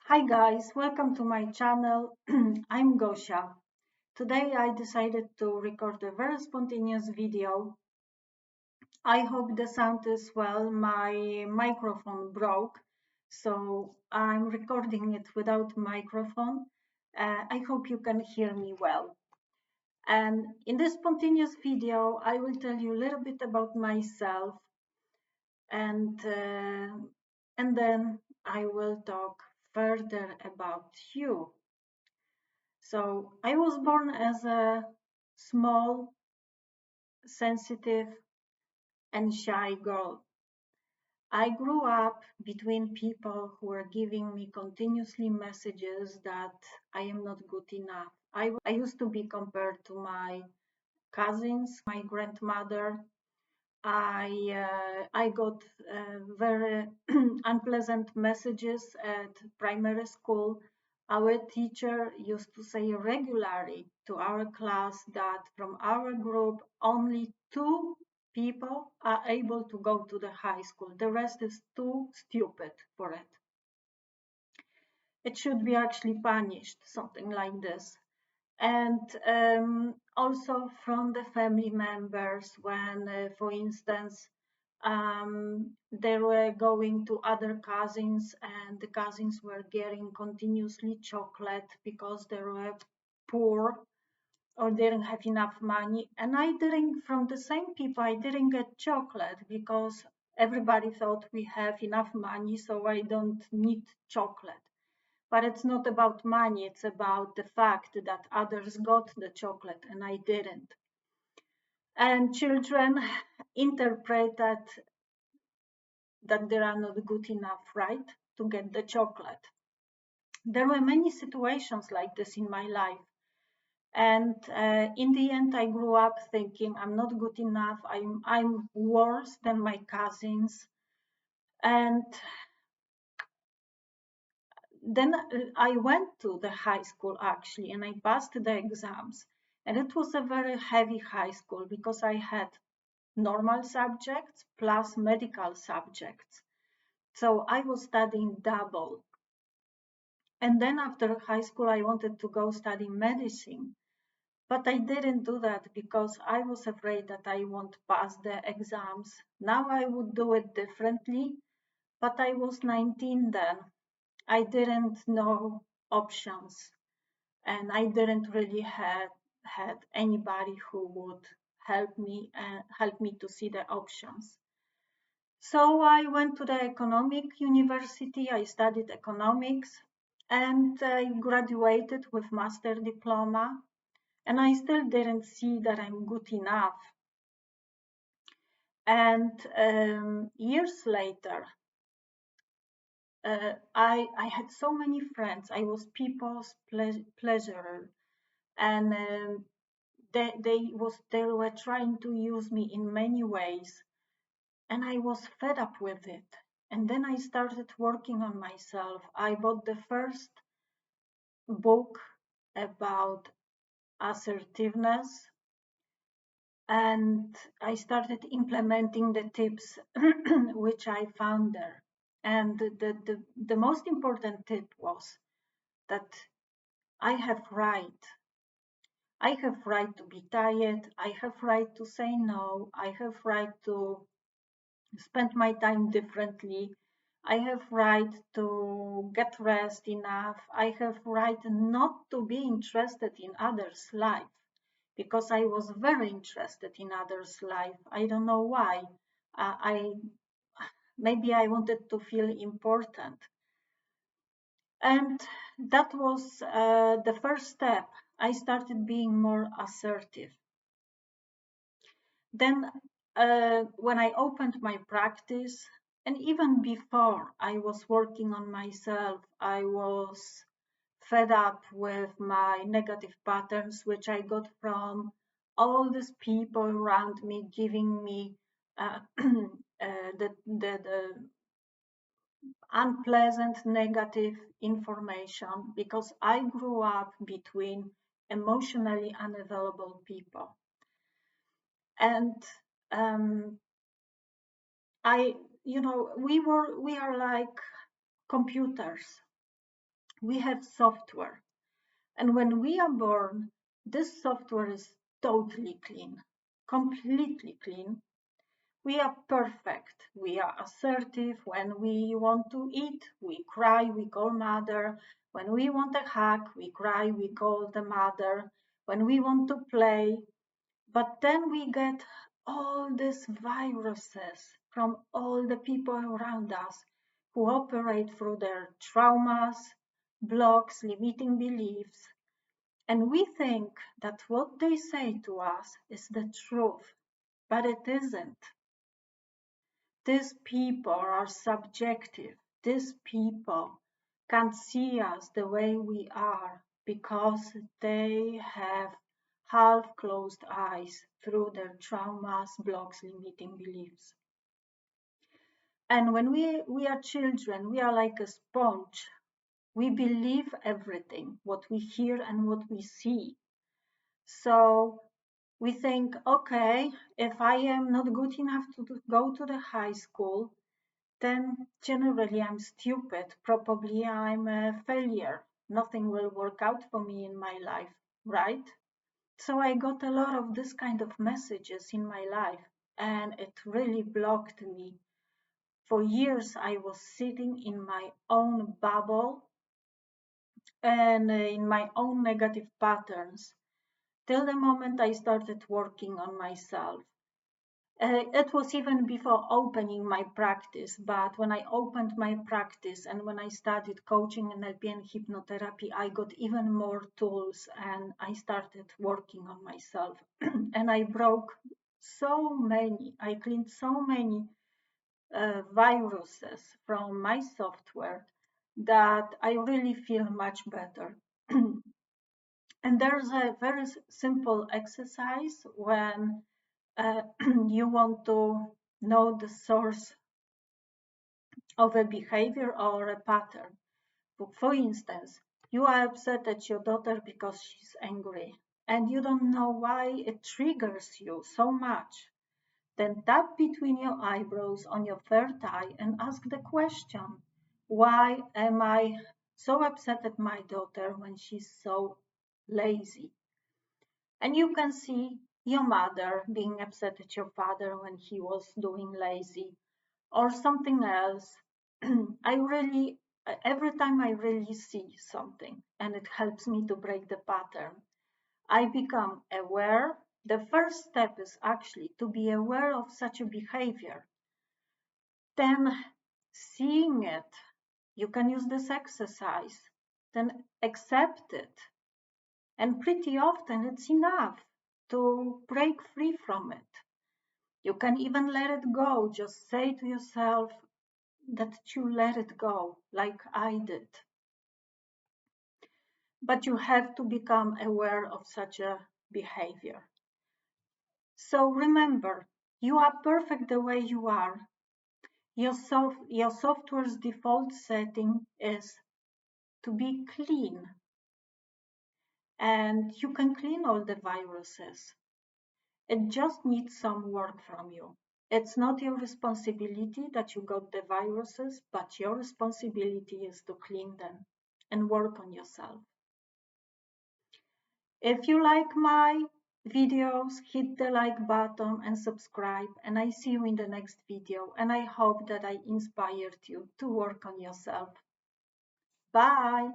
Hi guys, welcome to my channel. I'm Gosia. Today I decided to record a very spontaneous video. I hope the sound is well. My microphone broke, so I'm recording it without microphone. I hope you can hear me well. And in this spontaneous video, I will tell you a little bit about myself and uh, and then I will talk further about you. So I was born as a small, sensitive, and shy girl. I grew up between people who were giving me continuously messages that I am not good enough. I used to be compared to my cousins, my grandmother. I got very unpleasant messages at primary school. Our teacher used to say regularly to our class that from our group, only two people are able to go to the high school. The rest is too stupid for it. It should be actually punished, something like this. And also from the family members when, for instance, they were going to other cousins and the cousins were getting continuously chocolate because they were poor or didn't have enough money. And I didn't, from the same people, I didn't get chocolate because everybody thought we have enough money, so I don't need chocolate. But it's not about money, it's about the fact that others got the chocolate and I didn't. And children interpreted that they are not good enough, right, to get the chocolate. There were many situations like this in my life. And in the end, I grew up thinking I'm not good enough, I'm worse than my cousins. And then I went to the high school actually, and I passed the exams. And it was a very heavy high school because I had normal subjects plus medical subjects. So I was studying double. And then after high school, I wanted to go study medicine. But I didn't do that because I was afraid that I won't pass the exams. Now I would do it differently, but I was 19 then. I didn't know options and I didn't really had anybody who would help me to see the options. So I went to the economic university. I studied economics and I graduated with master diploma. And I still didn't see that I'm good enough. And years later, I had so many friends. I was people's pleasurer, and they were trying to use me in many ways, and I was fed up with it. And then I started working on myself. I bought the first book about assertiveness, and I started implementing the tips which I found there. And the most important tip was that I have right. I have right to be tired. I have right to say no. I have right to spend my time differently. I have right to get rest enough. I have right not to be interested in others' life because I was very interested in others' life. I don't know why. I maybe I wanted to feel important, and that was the first step. I started being more assertive. Then, when I opened my practice, and even before I was working on myself, I was fed up with my negative patterns, which I got from all these people around me giving me the unpleasant negative information because I grew up between emotionally unavailable people. And um, we are like computers. We have software. And when we are born, this software is totally clean, completely clean. We are perfect. We are assertive. When we want to eat, we cry, we call mother. When we want a hug, we cry, we call the mother. When we want to play, but then we get all these viruses from all the people around us who operate through their traumas, blocks, limiting beliefs. And we think that what they say to us is the truth, but it isn't. These people are subjective. These people can't see us the way we are because they have half closed eyes through their traumas, blocks, limiting beliefs. And when we are children, we are like a sponge. We believe everything, what we hear and what we see. So we think, okay, if I am not good enough to go to the high school, then generally I'm stupid. Probably I'm a failure. Nothing will work out for me in my life, right? So I got a lot of this kind of messages in my life, and it really blocked me. For years, I was sitting in my own bubble and in my own negative patterns till the moment I started working on myself. It was even before opening my practice, but when I opened my practice and when I started coaching NLP and hypnotherapy, I got even more tools and I started working on myself. And I broke I cleaned so many viruses from my software that I really feel much better. And there's a very simple exercise when you want to know the source of a behavior or a pattern. For instance, you are upset at your daughter because she's angry and you don't know why it triggers you so much. Then tap between your eyebrows on your third eye and ask the question, why am I so upset at my daughter when she's so lazy? And you can see your mother being upset at your father when he was doing lazy or something else. I really, every time I really see something and it helps me to break the pattern, I become aware. The first step is actually to be aware of such a behavior. Then seeing it, you can use this exercise, then accept it. And pretty often it's enough to break free from it. You can even let it go. Just say to yourself that you let it go, like I did. But you have to become aware of such a behavior. So remember, you are perfect the way you are. Your software's default setting is to be clean. And you can clean all the viruses. It just needs some work from you. It's not your responsibility that you got the viruses, but your responsibility is to clean them and work on yourself. If you like my videos, hit the like button and subscribe, and I see you in the next video, and I hope that I inspired you to work on yourself. Bye!